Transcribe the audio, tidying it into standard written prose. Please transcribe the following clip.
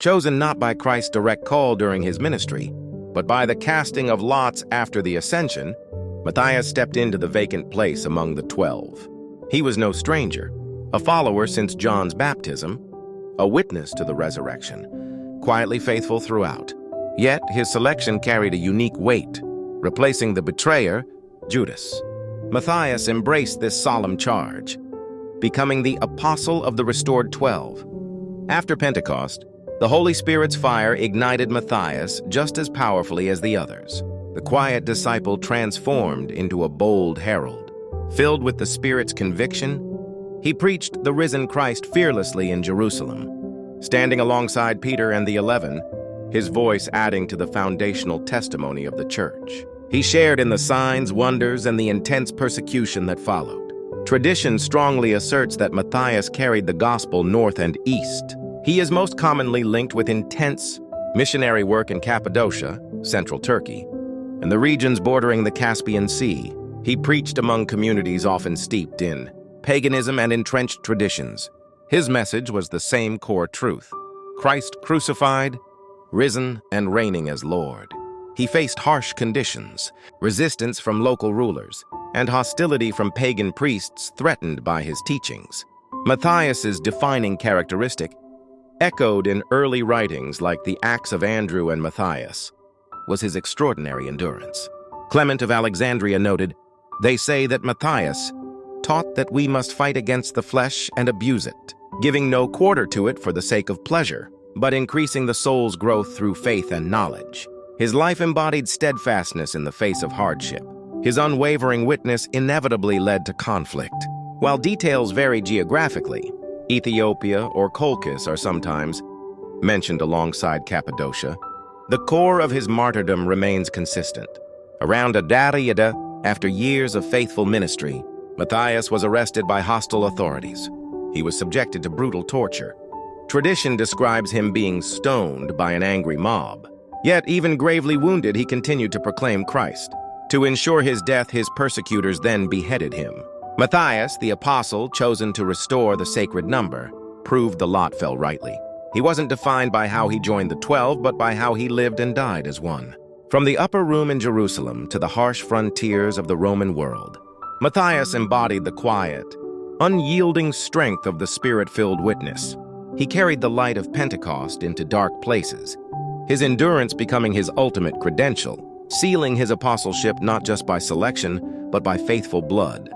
chosen not by Christ's direct call during his ministry, but by the casting of lots after the ascension, Matthias stepped into the vacant place among the 12. He was no stranger, a follower since John's baptism, a witness to the resurrection, quietly faithful throughout. Yet his selection carried a unique weight, replacing the betrayer, Judas. Matthias embraced this solemn charge, becoming the apostle of the restored 12. After Pentecost, the Holy Spirit's fire ignited Matthias just as powerfully as the others. The quiet disciple transformed into a bold herald. Filled with the Spirit's conviction, he preached the risen Christ fearlessly in Jerusalem, standing alongside Peter and the 11, his voice adding to the foundational testimony of the church. He shared in the signs, wonders, and the intense persecution that followed. Tradition strongly asserts that Matthias carried the gospel north and east. He is most commonly linked with intense missionary work in Cappadocia, central Turkey, and the regions bordering the Caspian Sea. He preached among communities often steeped in paganism and entrenched traditions. His message was the same core truth: Christ crucified, risen, and reigning as Lord. He faced harsh conditions, resistance from local rulers, and hostility from pagan priests threatened by his teachings. Matthias's defining characteristic, echoed in early writings like the Acts of Andrew and Matthias, was his extraordinary endurance. Clement of Alexandria noted, "They say that Matthias taught that we must fight against the flesh and abuse it, giving no quarter to it for the sake of pleasure, but increasing the soul's growth through faith and knowledge." His life embodied steadfastness in the face of hardship. His unwavering witness inevitably led to conflict. While details vary geographically, Ethiopia or Colchis are sometimes mentioned alongside Cappadocia, the core of his martyrdom remains consistent. Around Adariyada, after years of faithful ministry, Matthias was arrested by hostile authorities. He was subjected to brutal torture. Tradition describes him being stoned by an angry mob. Yet, even gravely wounded, he continued to proclaim Christ. To ensure his death, his persecutors then beheaded him. Matthias, the apostle chosen to restore the sacred number, proved the lot fell rightly. He wasn't defined by how he joined the 12, but by how he lived and died as one. From the upper room in Jerusalem to the harsh frontiers of the Roman world, Matthias embodied the quiet, unyielding strength of the Spirit-filled witness. He carried the light of Pentecost into dark places, his endurance becoming his ultimate credential, sealing his apostleship not just by selection, but by faithful blood.